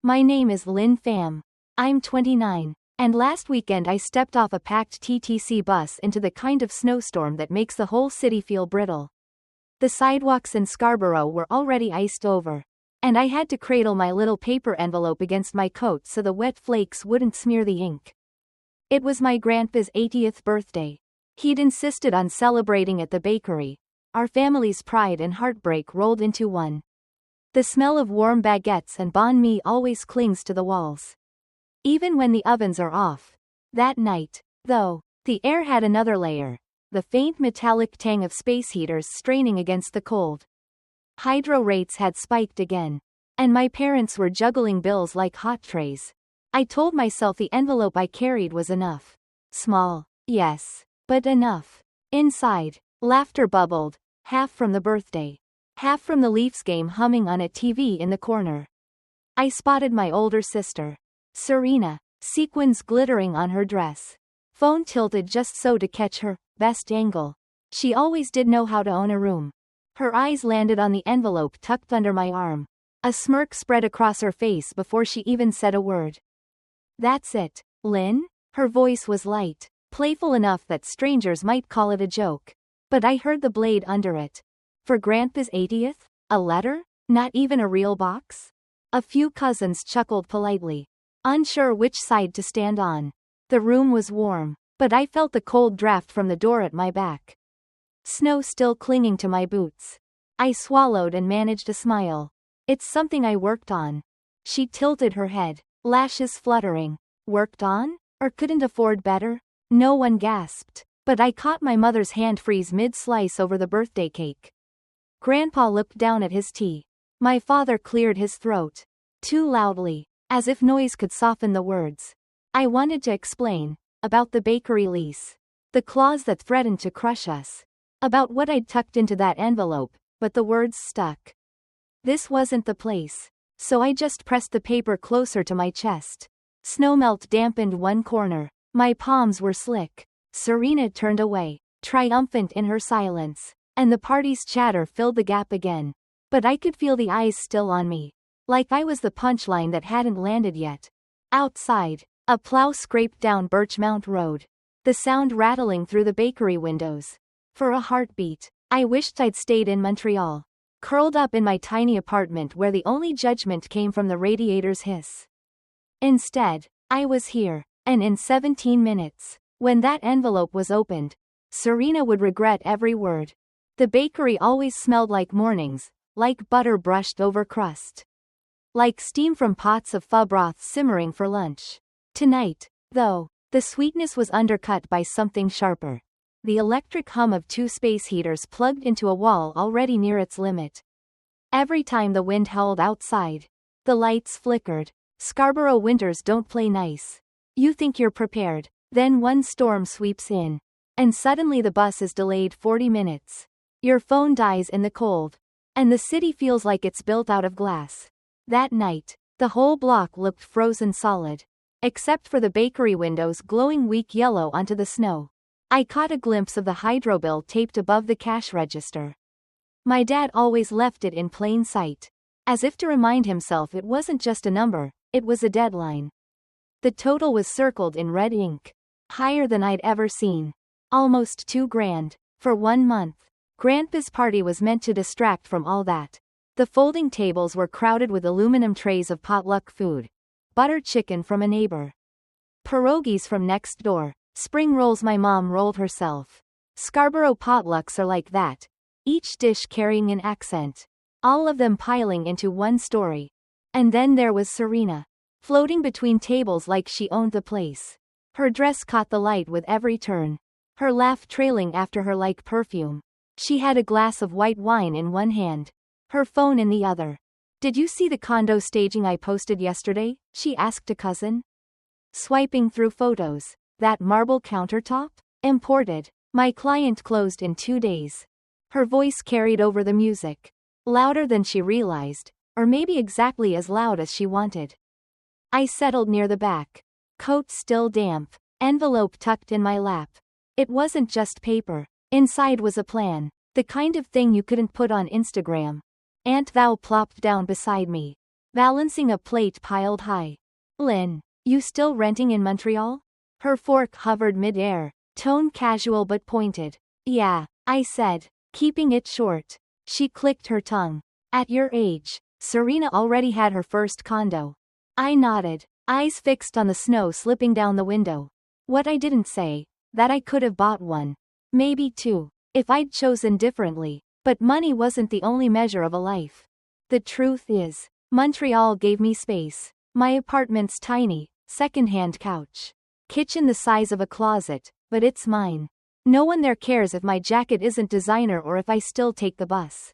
My name is Lynn Pham. I'm 29. And last weekend I stepped off a packed TTC bus into the kind of snowstorm that makes the whole city feel brittle. The sidewalks in Scarborough were already iced over. And I had to cradle my little paper envelope against my coat so the wet flakes wouldn't smear the ink. It was my grandpa's 80th birthday. He'd insisted on celebrating at the bakery. Our family's pride and heartbreak rolled into one. The smell of warm baguettes and banh mi always clings to the walls. Even when the ovens are off. That night, though, the air had another layer. The faint metallic tang of space heaters straining against the cold. Hydro rates had spiked again. And my parents were juggling bills like hot trays. I told myself the envelope I carried was enough. Small, yes, but enough. Inside, laughter bubbled, half from the birthday. Half from the Leafs game humming on a TV in the corner. I spotted my older sister, Serena, sequins glittering on her dress. Phone tilted just so to catch her best angle. She always did know how to own a room. Her eyes landed on the envelope tucked under my arm. A smirk spread across her face before she even said a word. That's it, Lynn? Her voice was light, playful enough that strangers might call it a joke. But I heard the blade under it. For Grandpa's 80th? A letter? Not even a real box? A few cousins chuckled politely, unsure which side to stand on. The room was warm, but I felt the cold draft from the door at my back. Snow still clinging to my boots. I swallowed and managed a smile. It's something I worked on. She tilted her head, lashes fluttering. Worked on? Or couldn't afford better? No one gasped, but I caught my mother's hand freeze mid-slice over the birthday cake. Grandpa looked down at his tea. My father cleared his throat. Too loudly, as if noise could soften the words. I wanted to explain. About the bakery lease. The clause that threatened to crush us. About what I'd tucked into that envelope, but the words stuck. This wasn't the place. So I just pressed the paper closer to my chest. Snowmelt dampened one corner. My palms were slick. Serena turned away, triumphant in her silence. And the party's chatter filled the gap again. But I could feel the eyes still on me. Like I was the punchline that hadn't landed yet. Outside, a plow scraped down Birchmount Road. The sound rattling through the bakery windows. For a heartbeat, I wished I'd stayed in Montreal. Curled up in my tiny apartment where the only judgment came from the radiator's hiss. Instead, I was here, and in 17 minutes, when that envelope was opened, Serena would regret every word. The bakery always smelled like mornings, like butter brushed over crust. Like steam from pots of pho broth simmering for lunch. Tonight, though, the sweetness was undercut by something sharper. The electric hum of two space heaters plugged into a wall already near its limit. Every time the wind howled outside, the lights flickered. Scarborough winters don't play nice. You think you're prepared, then one storm sweeps in. And suddenly the bus is delayed 40 minutes. Your phone dies in the cold. And the city feels like it's built out of glass. That night, the whole block looked frozen solid. Except for the bakery windows glowing weak yellow onto the snow. I caught a glimpse of the hydro bill taped above the cash register. My dad always left it in plain sight. As if to remind himself it wasn't just a number, it was a deadline. The total was circled in red ink. Higher than I'd ever seen. Almost $2,000. For 1 month. Grandpa's party was meant to distract from all that. The folding tables were crowded with aluminum trays of potluck food. Butter chicken from a neighbor. Pierogies from next door. Spring rolls my mom rolled herself. Scarborough potlucks are like that. Each dish carrying an accent. All of them piling into one story. And then there was Serena. Floating between tables like she owned the place. Her dress caught the light with every turn. Her laugh trailing after her like perfume. She had a glass of white wine in one hand. Her phone in the other. Did you see the condo staging I posted yesterday? She asked a cousin. Swiping through photos. That marble countertop? Imported. My client closed in 2 days. Her voice carried over the music. Louder than she realized, or maybe exactly as loud as she wanted. I settled near the back. Coat still damp. Envelope tucked in my lap. It wasn't just paper. Inside was a plan. The kind of thing you couldn't put on Instagram. Aunt Thou plopped down beside me. balancing a plate piled high. Lynn, you still renting in Montreal? Her fork hovered mid-air, tone casual but pointed. Yeah, I said, keeping it short. She clicked her tongue. At your age, Serena already had her first condo. I nodded, eyes fixed on the snow slipping down the window. What I didn't say, that I could have bought one. Maybe two, if I'd chosen differently, but money wasn't the only measure of a life. The truth is, Montreal gave me space. My apartment's tiny, second-hand couch. Kitchen the size of a closet, but it's mine. No one there cares if my jacket isn't designer or if I still take the bus.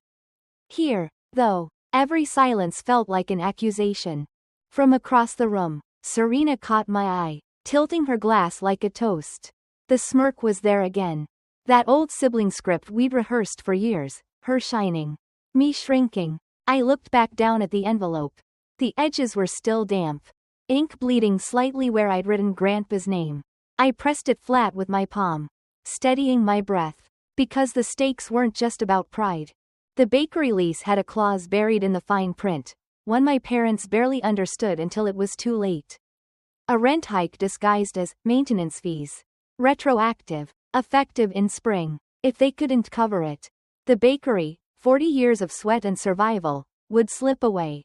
Here, though, every silence felt like an accusation. From across the room, Serena caught my eye, tilting her glass like a toast. The smirk was there again. That old sibling script we'd rehearsed for years, her shining. Me shrinking. I looked back down at the envelope. The edges were still damp. Ink bleeding slightly where I'd written Grandpa's name. I pressed it flat with my palm, steadying my breath. Because the stakes weren't just about pride. The bakery lease had a clause buried in the fine print, one my parents barely understood until it was too late. A rent hike disguised as maintenance fees. Retroactive, effective in spring. If they couldn't cover it, the bakery, 40 years of sweat and survival, would slip away.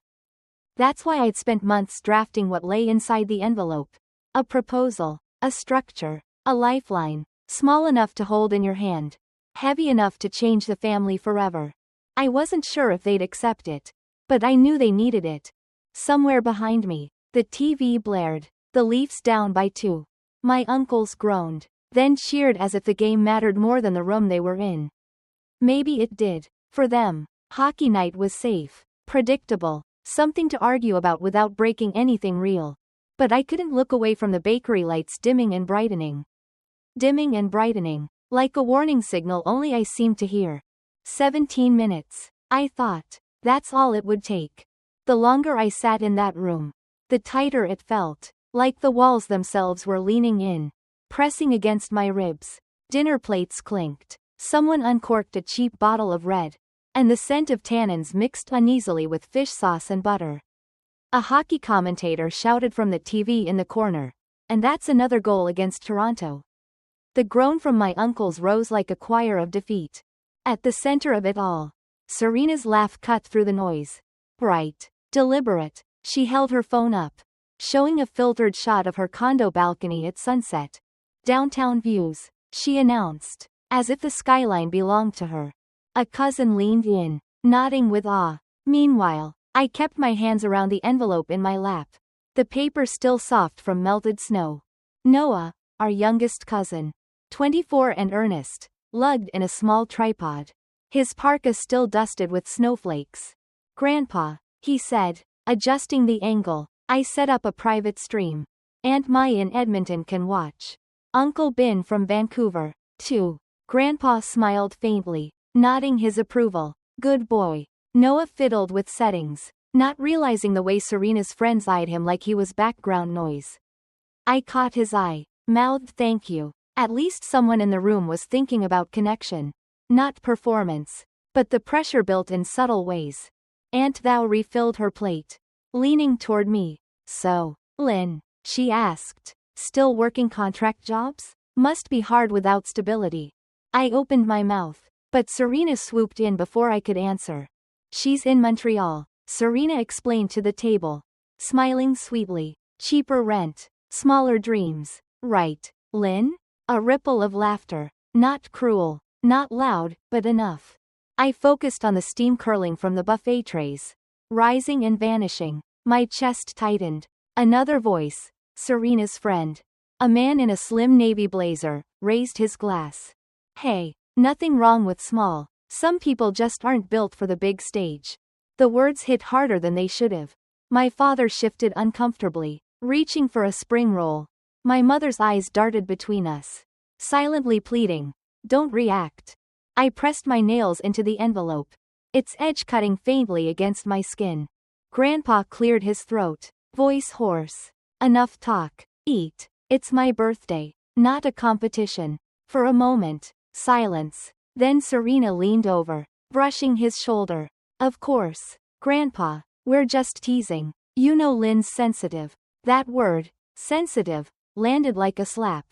That's why I'd spent months drafting what lay inside the envelope. A proposal, a structure, a lifeline, small enough to hold in your hand, heavy enough to change the family forever. I wasn't sure if they'd accept it, but I knew they needed it. Somewhere behind me, the TV blared, the Leafs down by 2. My uncles groaned, then cheered as if the game mattered more than the room they were in. Maybe it did. For them, hockey night was safe, predictable, something to argue about without breaking anything real. But I couldn't look away from the bakery lights dimming and brightening. Dimming and brightening, like a warning signal only I seemed to hear. 17 minutes, I thought. That's all it would take. The longer I sat in that room, the tighter it felt, like the walls themselves were leaning in, pressing against my ribs. Dinner plates clinked. Someone uncorked a cheap bottle of red, and the scent of tannins mixed uneasily with fish sauce and butter. A hockey commentator shouted from the TV in the corner, and that's another goal against Toronto. The groan from my uncles rose like a choir of defeat. At the center of it all, Serena's laugh cut through the noise. Bright, deliberate, she held her phone up, showing a filtered shot of her condo balcony at sunset. Downtown views, she announced, as if the skyline belonged to her. A cousin leaned in, nodding with awe. Meanwhile, I kept my hands around the envelope in my lap, the paper still soft from melted snow. Noah, our youngest cousin, 24 and earnest, lugged in a small tripod. His parka still dusted with snowflakes. Grandpa, he said, adjusting the angle, I set up a private stream. Aunt Mai in Edmonton can watch. Uncle Ben from Vancouver, too. Grandpa smiled faintly, nodding his approval. Good boy. Noah fiddled with settings, not realizing the way Serena's friends eyed him like he was background noise. I caught his eye, mouthed thank you. At least someone in the room was thinking about connection. Not performance. But the pressure built in subtle ways. Aunt Thou refilled her plate, leaning toward me. So, Lynn, she asked, still working contract jobs? Must be hard without stability. I opened my mouth, but Serena swooped in before I could answer. She's in Montreal, Serena explained to the table, smiling sweetly. Cheaper rent, smaller dreams. Right, Lynn? A ripple of laughter. Not cruel, not loud, but enough. I focused on the steam curling from the buffet trays, rising and vanishing. My chest tightened. Another voice, Serena's friend, a man in a slim navy blazer, raised his glass. Hey, nothing wrong with small. Some people just aren't built for the big stage. The words hit harder than they should have. My father shifted uncomfortably, reaching for a spring roll. My mother's eyes darted between us, silently pleading, don't react. I pressed my nails into the envelope, its edge cutting faintly against my skin. Grandpa cleared his throat, voice hoarse. Enough talk. Eat. It's my birthday, not a competition. For a moment, silence. Then Serena leaned over, brushing his shoulder. Of course, Grandpa, We're just teasing. You know Lynn's sensitive. That word, sensitive, landed like a slap.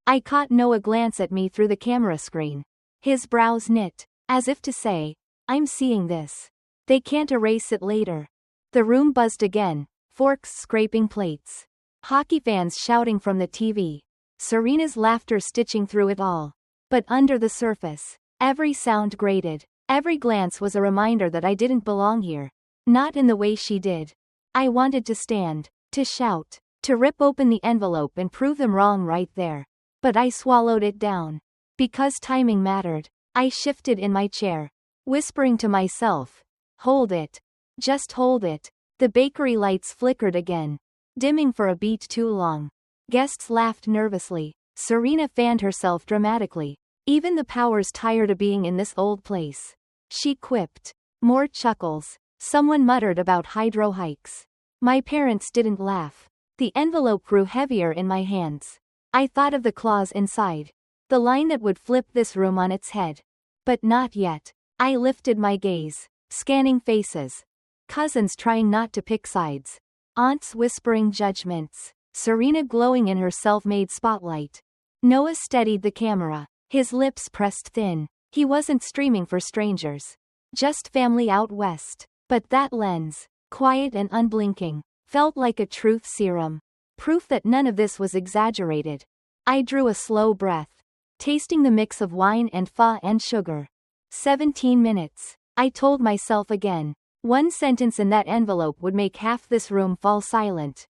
I caught Noah glance at me through the camera screen. His brows knit, as if to say, I'm seeing this. They can't erase it later. The room buzzed again, forks scraping plates. Hockey fans shouting from the TV. Serena's laughter stitching through it all. But under the surface, every sound grated. Every glance was a reminder that I didn't belong here. Not in the way she did. I wanted to stand, to shout, to rip open the envelope and prove them wrong right there. But I swallowed it down. Because timing mattered, I shifted in my chair, whispering to myself, hold it. Just hold it. The bakery lights flickered again, dimming for a beat too long. Guests laughed nervously. Serena fanned herself dramatically. Even the powers tired of being in this old place. She quipped. More chuckles. Someone muttered about hydro hikes. My parents didn't laugh. The envelope grew heavier in my hands. I thought of the clause inside. The line that would flip this room on its head. But not yet. I lifted my gaze, scanning faces. Cousins trying not to pick sides. Aunts whispering judgments. Serena glowing in her self-made spotlight. Noah steadied the camera, his lips pressed thin. He wasn't streaming for strangers. Just family out west. But that lens, quiet and unblinking, felt like a truth serum. Proof that none of this was exaggerated. I drew a slow breath, tasting the mix of wine and pho and sugar. 17 minutes, I told myself again. One sentence in that envelope would make half this room fall silent.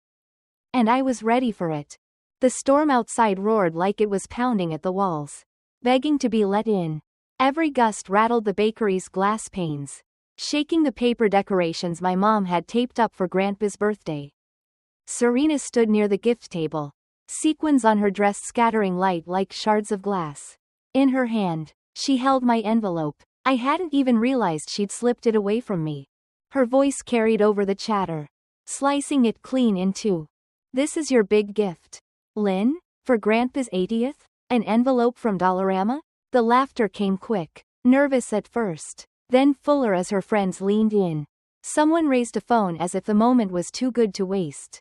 And I was ready for it. The storm outside roared like it was pounding at the walls, begging to be let in. Every gust rattled the bakery's glass panes, shaking the paper decorations my mom had taped up for Grandpa's birthday. Serena stood near the gift table, sequins on her dress scattering light like shards of glass. In her hand, she held my envelope. I hadn't even realized she'd slipped it away from me. Her voice carried over the chatter, slicing it clean in two. This is your big gift. Lynn? For Grandpa's 80th? An envelope from Dollarama? The laughter came quick, nervous at first, then fuller as her friends leaned in. Someone raised a phone as if the moment was too good to waste.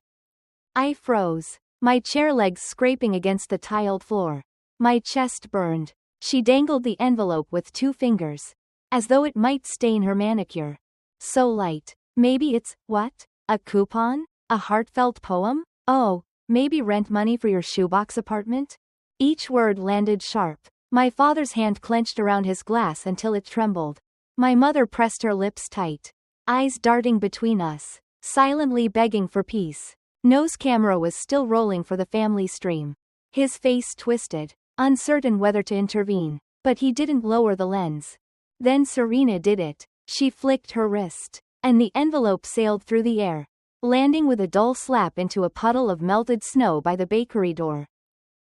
I froze, my chair legs scraping against the tiled floor. My chest burned. She dangled the envelope with 2 fingers, as though it might stain her manicure. So light. Maybe it's, what? A coupon? A heartfelt poem? Oh, maybe rent money for your shoebox apartment? Each word landed sharp. My father's hand clenched around his glass until it trembled. My mother pressed her lips tight, eyes darting between us, silently begging for peace. Noah's camera was still rolling for the family stream. His face twisted, uncertain whether to intervene, but he didn't lower the lens. Then Serena did it. She flicked her wrist, and the envelope sailed through the air, landing with a dull slap into a puddle of melted snow by the bakery door.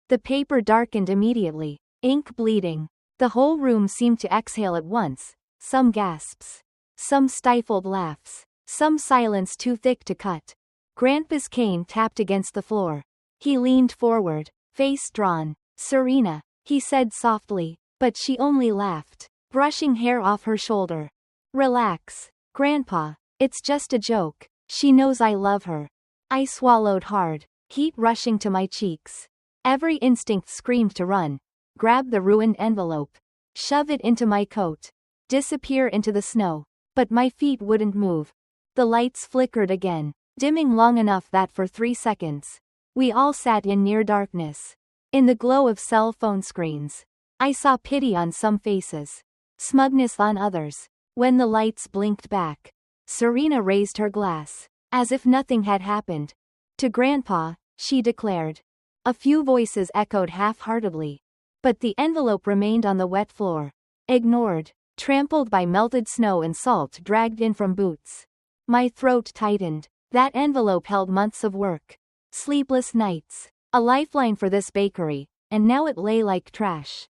The paper darkened immediately, ink bleeding. The whole room seemed to exhale at once, some gasps, some stifled laughs, some silence too thick to cut. Grandpa's cane tapped against the floor. He leaned forward, face drawn. Serena, he said softly, but she only laughed, brushing hair off her shoulder. Relax, Grandpa, it's just a joke. She knows I love her. I swallowed hard, heat rushing to my cheeks. Every instinct screamed to run, grab the ruined envelope, shove it into my coat, disappear into the snow. But my feet wouldn't move. The lights flickered again, dimming long enough that for 3 seconds, we all sat in near darkness. In the glow of cell phone screens, I saw pity on some faces, smugness on others. When the lights blinked back, Serena raised her glass, as if nothing had happened. To Grandpa, she declared. A few voices echoed half-heartedly. But the envelope remained on the wet floor, ignored, trampled by melted snow and salt dragged in from boots. My throat tightened. That envelope held months of work, sleepless nights, a lifeline for this bakery, and now it lay like trash.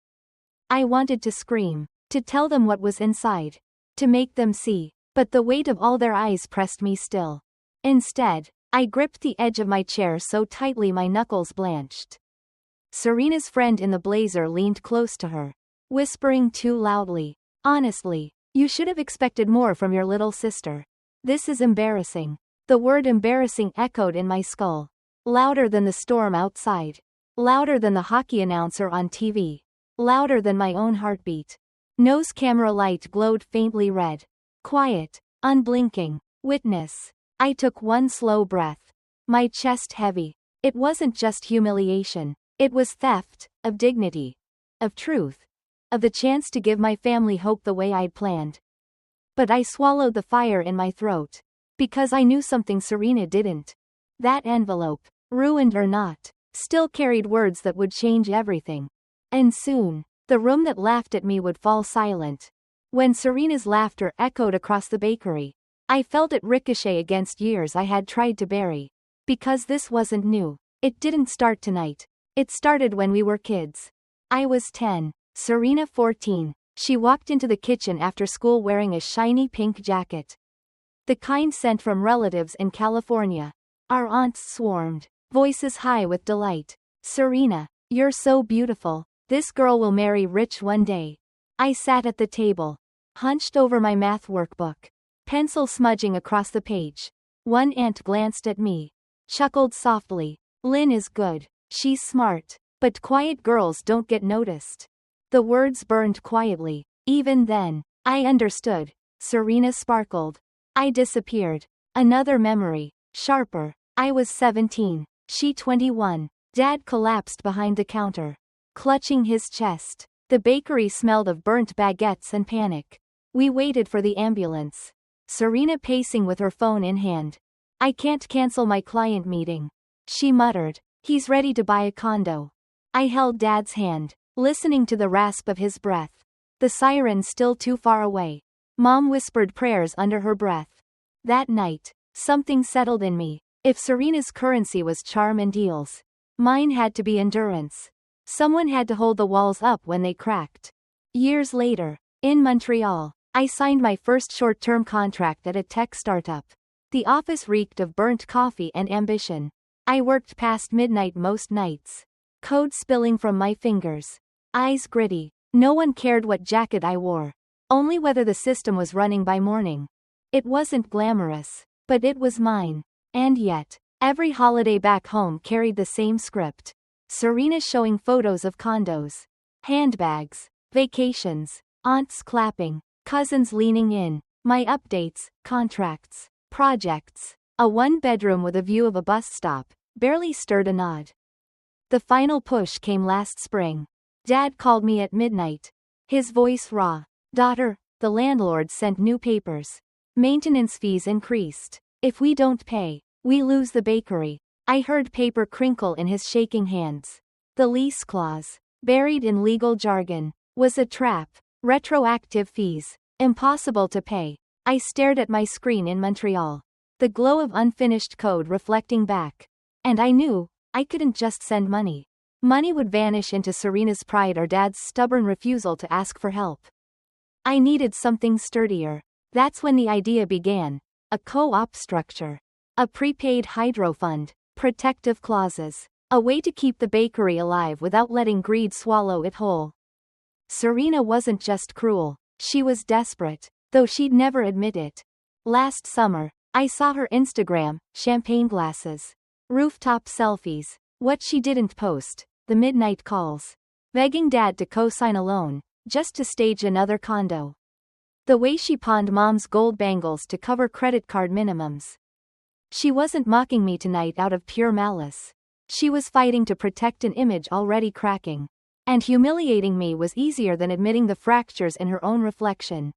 I wanted to scream, to tell them what was inside, to make them see, but the weight of all their eyes pressed me still. Instead, I gripped the edge of my chair so tightly my knuckles blanched. Serena's friend in the blazer leaned close to her, whispering too loudly, honestly, you should have expected more from your little sister. This is embarrassing. The word embarrassing echoed in my skull. Louder than the storm outside. Louder than the hockey announcer on TV. Louder than my own heartbeat. Nose camera light glowed faintly red. Quiet. Unblinking. Witness. I took one slow breath. My chest heavy. It wasn't just humiliation. It was theft, of dignity. Of truth. Of the chance to give my family hope the way I'd planned. But I swallowed the fire in my throat. Because I knew something Serena didn't. That envelope, ruined or not, still carried words that would change everything. And soon, the room that laughed at me would fall silent. When Serena's laughter echoed across the bakery, I felt it ricochet against years I had tried to bury. Because this wasn't new. It didn't start tonight. It started when we were kids. I was 10, Serena 14. She walked into the kitchen after school wearing a shiny pink jacket. The kind sent from relatives in California. Our aunts swarmed, voices high with delight. Serena, you're so beautiful. This girl will marry rich one day. I sat at the table, hunched over my math workbook, pencil smudging across the page. One aunt glanced at me, chuckled softly. Lynn is good. She's smart. But quiet girls don't get noticed. The words burned quietly. Even then, I understood. Serena sparkled. I disappeared. Another memory. Sharper. I was 17. She 21. Dad collapsed behind the counter, clutching his chest. The bakery smelled of burnt baguettes and panic. We waited for the ambulance. Serena pacing with her phone in hand. I can't cancel my client meeting, she muttered. He's ready to buy a condo. I held Dad's hand, listening to the rasp of his breath. The siren still too far away. Mom whispered prayers under her breath. That night, something settled in me. If Serena's currency was charm and deals, mine had to be endurance. Someone had to hold the walls up when they cracked. Years later, in Montreal, I signed my first short-term contract at a tech startup. The office reeked of burnt coffee and ambition. I worked past midnight most nights. Code spilling from my fingers. Eyes gritty. No one cared what jacket I wore. Only whether the system was running by morning. It wasn't glamorous, but it was mine. And yet, every holiday back home carried the same script. Serena showing photos of condos, handbags, vacations, aunts clapping, cousins leaning in, my updates, contracts, projects. A one-bedroom with a view of a bus stop, barely stirred a nod. The final push came last spring. Dad called me at midnight. His voice raw. Daughter, the landlord sent new papers. Maintenance fees increased. If we don't pay, we lose the bakery. I heard paper crinkle in his shaking hands. The lease clause, buried in legal jargon, was a trap. Retroactive fees, impossible to pay. I stared at my screen in Montreal. The glow of unfinished code reflecting back. And I knew, I couldn't just send money. Money would vanish into Serena's pride or Dad's stubborn refusal to ask for help. I needed something sturdier. That's when the idea began. A co-op structure. A prepaid hydro fund. Protective clauses. A way to keep the bakery alive without letting greed swallow it whole. Serena wasn't just cruel. She was desperate, though she'd never admit it. Last summer, I saw her Instagram, champagne glasses. Rooftop selfies. What she didn't post, the midnight calls. Begging Dad to co-sign a loan, just to stage another condo. The way she pawned Mom's gold bangles to cover credit card minimums. She wasn't mocking me tonight out of pure malice. She was fighting to protect an image already cracking. And humiliating me was easier than admitting the fractures in her own reflection.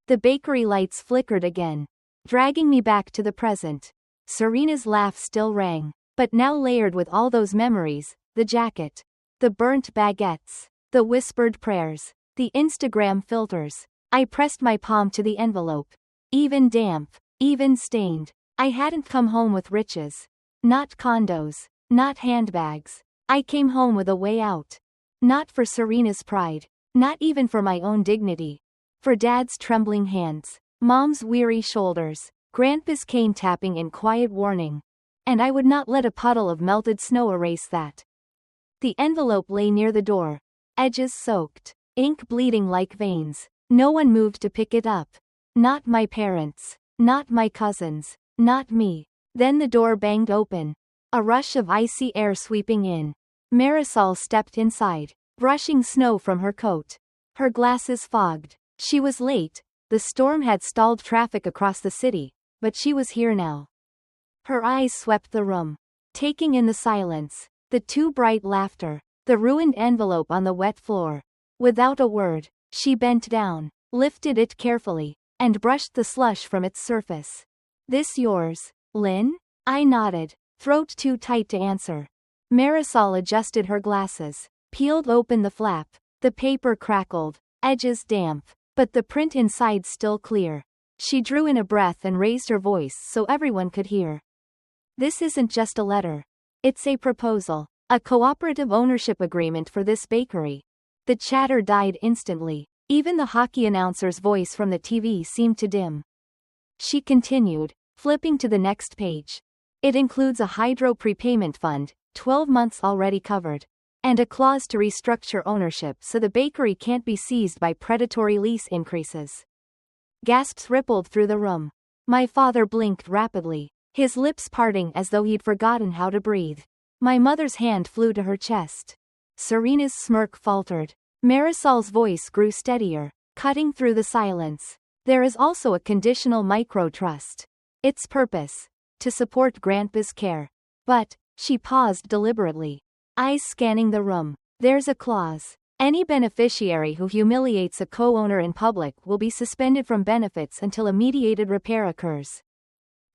The bakery lights flickered again, dragging me back to the present. Serena's laugh still rang, but now layered with all those memories, the jacket, the burnt baguettes, the whispered prayers, the Instagram filters. I pressed my palm to the envelope. Even damp, even stained. I hadn't come home with riches. Not condos, not handbags. I came home with a way out. Not for Serena's pride, not even for my own dignity. For Dad's trembling hands, Mom's weary shoulders, Grandpa's cane tapping in quiet warning. And I would not let a puddle of melted snow erase that. The envelope lay near the door, edges soaked, ink bleeding like veins. No one moved to pick it up. Not my parents. Not my cousins. Not me. Then the door banged open. A rush of icy air sweeping in. Marisol stepped inside, brushing snow from her coat. Her glasses fogged. She was late. The storm had stalled traffic across the city, but she was here now. Her eyes swept the room, taking in the silence, the too bright laughter, the ruined envelope on the wet floor. Without a word, she bent down, lifted it carefully, and brushed the slush from its surface. This yours, Lynn? I nodded, throat too tight to answer. Marisol adjusted her glasses, peeled open the flap. The paper crackled, edges damp, but the print inside still clear. She drew in a breath and raised her voice so everyone could hear. This isn't just a letter. It's a proposal, a cooperative ownership agreement for this bakery. The chatter died instantly. Even the hockey announcer's voice from the TV seemed to dim. She continued, flipping to the next page. It includes a hydro prepayment fund, 12 months already covered, and a clause to restructure ownership so the bakery can't be seized by predatory lease increases. Gasps rippled through the room. My father blinked rapidly, his lips parting as though he'd forgotten how to breathe. My mother's hand flew to her chest. Serena's smirk faltered. Marisol's voice grew steadier, cutting through the silence. There is also a conditional micro-trust. Its purpose? To support Grandpa's care. But, she paused deliberately, eyes scanning the room. There's a clause. Any beneficiary who humiliates a co-owner in public will be suspended from benefits until a mediated repair occurs.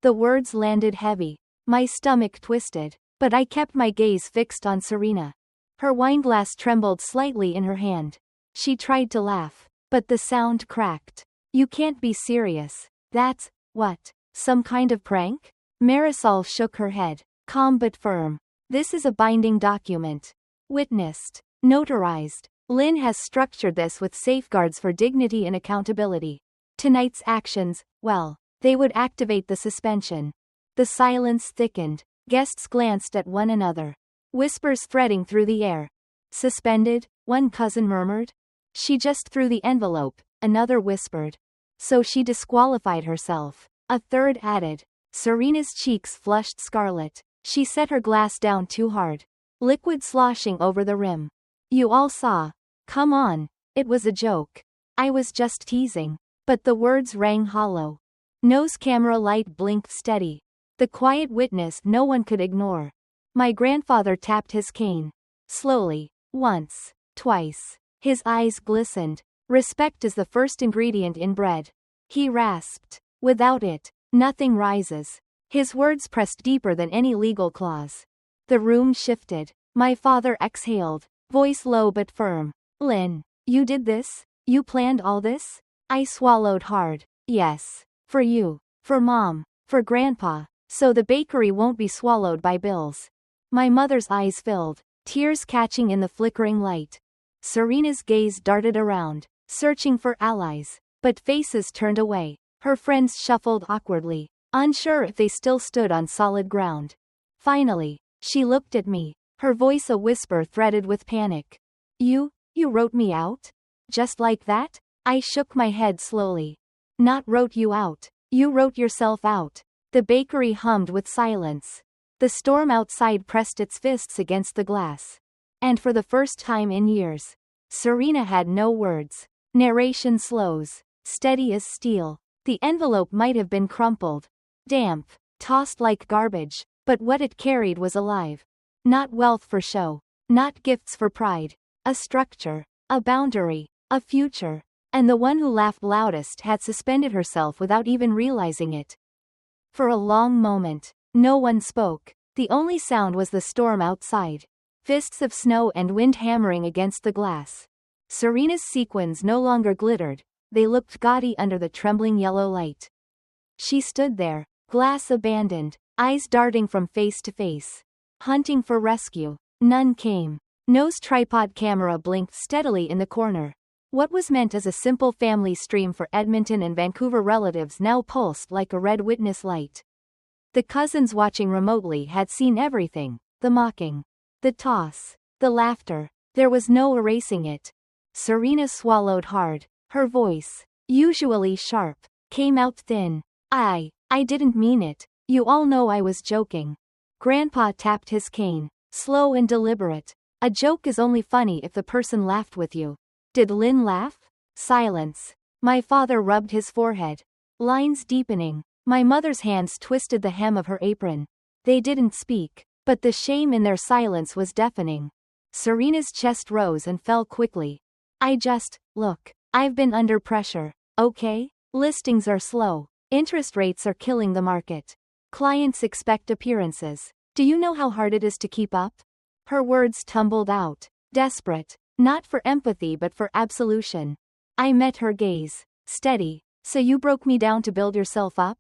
The words landed heavy. My stomach twisted, but I kept my gaze fixed on Serena. Her wineglass trembled slightly in her hand. She tried to laugh, but the sound cracked. You can't be serious. That's, what, some kind of prank? Marisol shook her head, calm but firm. This is a binding document. Witnessed. Notarized. Lynn has structured this with safeguards for dignity and accountability. Tonight's actions, well, they would activate the suspension. The silence thickened. Guests glanced at one another. Whispers threading through the air. Suspended, one cousin murmured. She just threw the envelope, another whispered. So she disqualified herself. A third added. Serena's cheeks flushed scarlet. She set her glass down too hard. Liquid sloshing over the rim. You all saw. Come on. It was a joke. I was just teasing. But the words rang hollow. Nose camera light blinked steady. The quiet witness no one could ignore. My grandfather tapped his cane. Slowly. Once. Twice. His eyes glistened. Respect is the first ingredient in bread. He rasped. Without it, nothing rises. His words pressed deeper than any legal clause. The room shifted. My father exhaled, voice low but firm. Lynn, you did this? You planned all this? I swallowed hard. Yes. For you. For Mom. For Grandpa. So the bakery won't be swallowed by bills. My mother's eyes filled, tears catching in the flickering light. Serena's gaze darted around, searching for allies, but faces turned away. Her friends shuffled awkwardly, unsure if they still stood on solid ground. Finally, she looked at me, her voice a whisper threaded with panic. You wrote me out? Just like that? I shook my head slowly. Not wrote you out. You wrote yourself out. The bakery hummed with silence. The storm outside pressed its fists against the glass. And for the first time in years, Serena had no words. Narration slows, steady as steel. The envelope might have been crumpled, damp, tossed like garbage, but what it carried was alive. Not wealth for show, not gifts for pride. A structure, a boundary, a future. And the one who laughed loudest had suspended herself without even realizing it. For a long moment, no one spoke. The only sound was the storm outside. Fists of snow and wind hammering against the glass. Serena's sequins no longer glittered. They looked gaudy under the trembling yellow light. She stood there, glass abandoned, eyes darting from face to face. Hunting for rescue. None came. No's tripod camera blinked steadily in the corner. What was meant as a simple family stream for Edmonton and Vancouver relatives now pulsed like a red witness light. The cousins watching remotely had seen everything, the mocking, the toss, the laughter. There was no erasing it. Serena swallowed hard. Her voice, usually sharp, came out thin. I didn't mean it. You all know I was joking. Grandpa tapped his cane, slow and deliberate. A joke is only funny if the person laughed with you. Did Lynn laugh? Silence. My father rubbed his forehead. Lines deepening. My mother's hands twisted the hem of her apron. They didn't speak, but the shame in their silence was deafening. Serena's chest rose and fell quickly. Look, I've been under pressure, okay? Listings are slow. Interest rates are killing the market. Clients expect appearances. Do you know how hard it is to keep up? Her words tumbled out, desperate, not for empathy but for absolution. I met her gaze, steady. So you broke me down to build yourself up?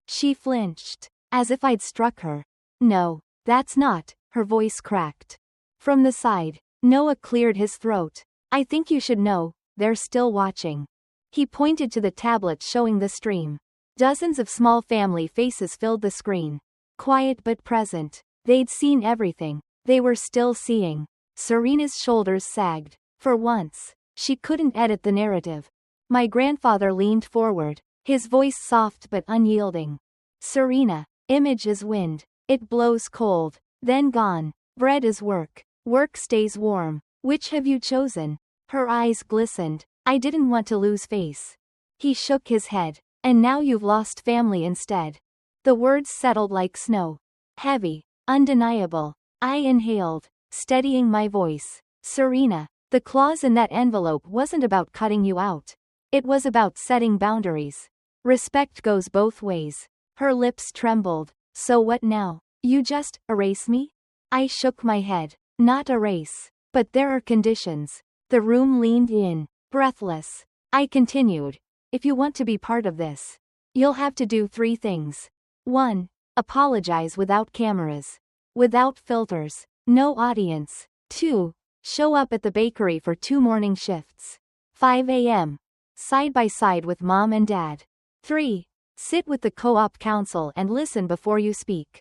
She flinched, as if I'd struck her. No, that's not, her voice cracked. From the side, Noah cleared his throat. I think you should know, they're still watching. He pointed to the tablet showing the stream. Dozens of small family faces filled the screen. Quiet but present. They'd seen everything. They were still seeing. Serena's shoulders sagged. For once, she couldn't edit the narrative. My grandfather leaned forward, his voice soft but unyielding. Serena, image is wind. It blows cold, then gone. Bread is work. Work stays warm. Which have you chosen? Her eyes glistened. I didn't want to lose face. He shook his head. And now you've lost family instead. The words settled like snow. Heavy, undeniable. I inhaled, steadying my voice. Serena, the clause in that envelope wasn't about cutting you out. It was about setting boundaries. Respect goes both ways. Her lips trembled. So what now? You just erase me? I shook my head. Not erase. But there are conditions. The room leaned in, breathless. I continued. If you want to be part of this, you'll have to do 3 things. 1. Apologize without cameras. Without filters. No audience. 2. Show up at the bakery for 2 morning shifts. 5 a.m. Side by side with mom and dad. 3. Sit with the co-op counsel and listen before you speak.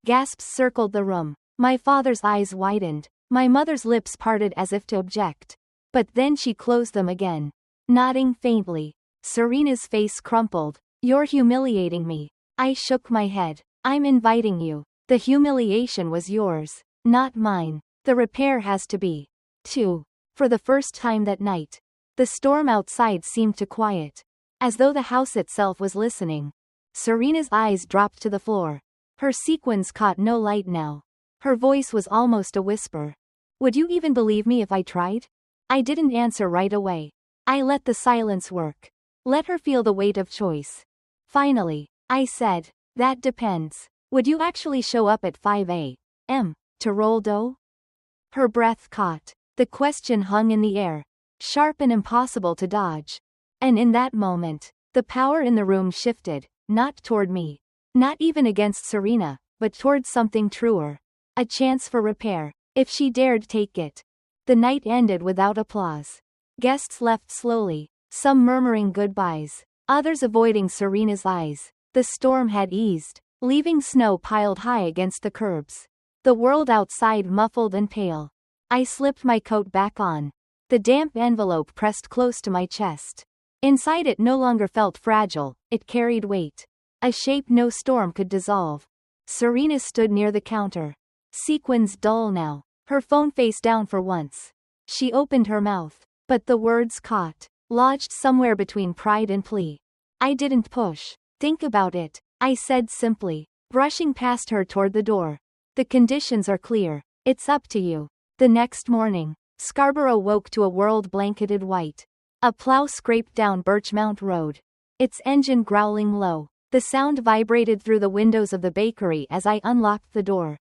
Gasps circled the room. My father's eyes widened. My mother's lips parted as if to object. But then she closed them again. Nodding faintly. Serena's face crumpled. You're humiliating me. I shook my head. I'm inviting you. The humiliation was yours, not mine. The repair has to be. 2. For the first time that night, the storm outside seemed to quiet, as though the house itself was listening. Serena's eyes dropped to the floor. Her sequins caught no light now. Her voice was almost a whisper. Would you even believe me if I tried? I didn't answer right away. I let the silence work. Let her feel the weight of choice. Finally, I said, that depends. Would you actually show up at 5 a.m. to roll dough? Her breath caught. The question hung in the air, sharp and impossible to dodge. And in that moment, the power in the room shifted, not toward me. Not even against Serena, but toward something truer. A chance for repair, if she dared take it. The night ended without applause. Guests left slowly, some murmuring goodbyes, others avoiding Serena's eyes. The storm had eased, leaving snow piled high against the curbs. The world outside muffled and pale. I slipped my coat back on. The damp envelope pressed close to my chest. Inside it no longer felt fragile, it carried weight. A shape no storm could dissolve. Serena stood near the counter. Sequins dull now, her phone face down for once. She opened her mouth, but the words caught, lodged somewhere between pride and plea. I didn't push. Think about it, I said simply, brushing past her toward the door. The conditions are clear. It's up to you. The next morning, Scarborough woke to a world blanketed white. A plow scraped down Birchmount Road, its engine growling low. The sound vibrated through the windows of the bakery as I unlocked the door.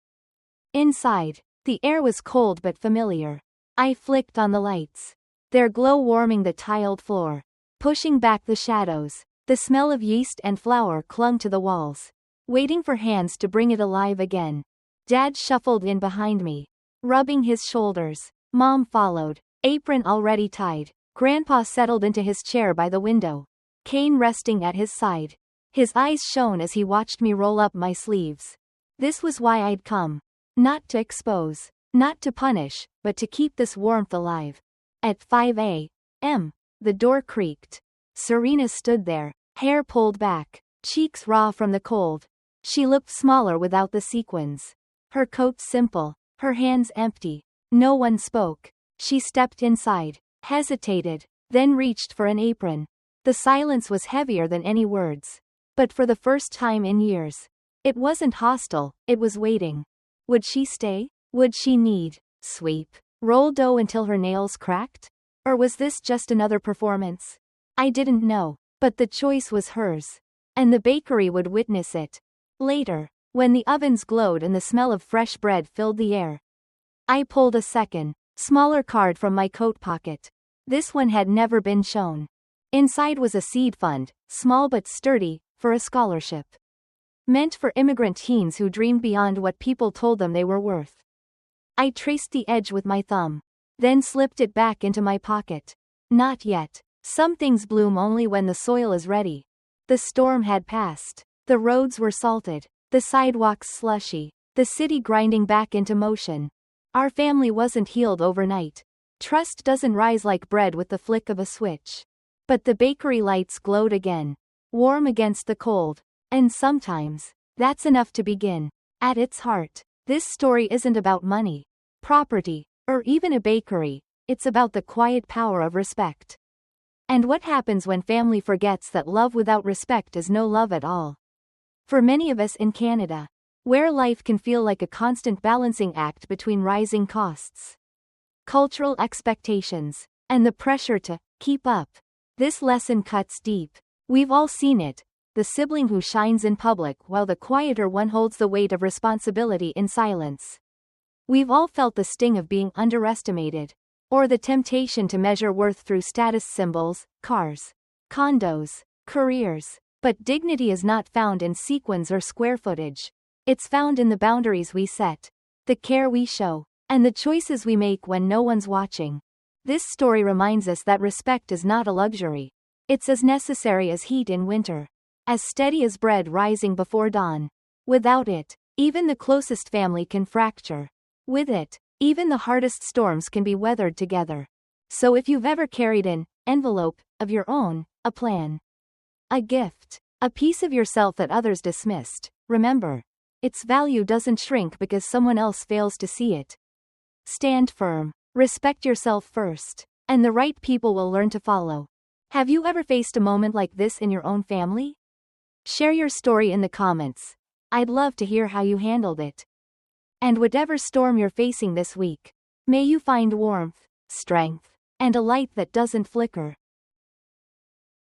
Inside, the air was cold but familiar. I flicked on the lights, their glow warming the tiled floor, pushing back the shadows. The smell of yeast and flour clung to the walls, waiting for hands to bring it alive again. Dad shuffled in behind me, rubbing his shoulders. Mom followed, apron already tied. Grandpa settled into his chair by the window, cane resting at his side. His eyes shone as he watched me roll up my sleeves. This was why I'd come. Not to expose, not to punish, but to keep this warmth alive. At 5 a.m., the door creaked. Serena stood there, hair pulled back, cheeks raw from the cold. She looked smaller without the sequins. Her coat simple, her hands empty. No one spoke. She stepped inside, hesitated, then reached for an apron. The silence was heavier than any words. But for the first time in years, it wasn't hostile, it was waiting. Would she stay? Would she knead, sweep, roll dough until her nails cracked? Or was this just another performance? I didn't know, but the choice was hers. And the bakery would witness it. Later, when the ovens glowed and the smell of fresh bread filled the air, I pulled a second, smaller card from my coat pocket. This one had never been shown. Inside was a seed fund, small but sturdy, for a scholarship. Meant for immigrant teens who dreamed beyond what people told them they were worth. I traced the edge with my thumb, then slipped it back into my pocket. Not yet. Some things bloom only when the soil is ready. The storm had passed. The roads were salted, the sidewalks slushy, the city grinding back into motion. Our family wasn't healed overnight. Trust doesn't rise like bread with the flick of a switch. But the bakery lights glowed again, warm against the cold, and sometimes, that's enough to begin. At its heart, this story isn't about money, property, or even a bakery. It's about the quiet power of respect. And what happens when family forgets that love without respect is no love at all? For many of us in Canada, where life can feel like a constant balancing act between rising costs, cultural expectations, and the pressure to keep up, this lesson cuts deep. We've all seen it, the sibling who shines in public while the quieter one holds the weight of responsibility in silence. We've all felt the sting of being underestimated, or the temptation to measure worth through status symbols, cars, condos, careers. But dignity is not found in sequins or square footage. It's found in the boundaries we set, the care we show, and the choices we make when no one's watching. This story reminds us that respect is not a luxury. It's as necessary as heat in winter, as steady as bread rising before dawn. Without it, even the closest family can fracture. With it, even the hardest storms can be weathered together. So if you've ever carried an envelope of your own, a plan, a gift, a piece of yourself that others dismissed, remember, its value doesn't shrink because someone else fails to see it. Stand firm, respect yourself first, and the right people will learn to follow. Have you ever faced a moment like this in your own family? Share your story in the comments. I'd love to hear how you handled it. And whatever storm you're facing this week, may you find warmth, strength, and a light that doesn't flicker.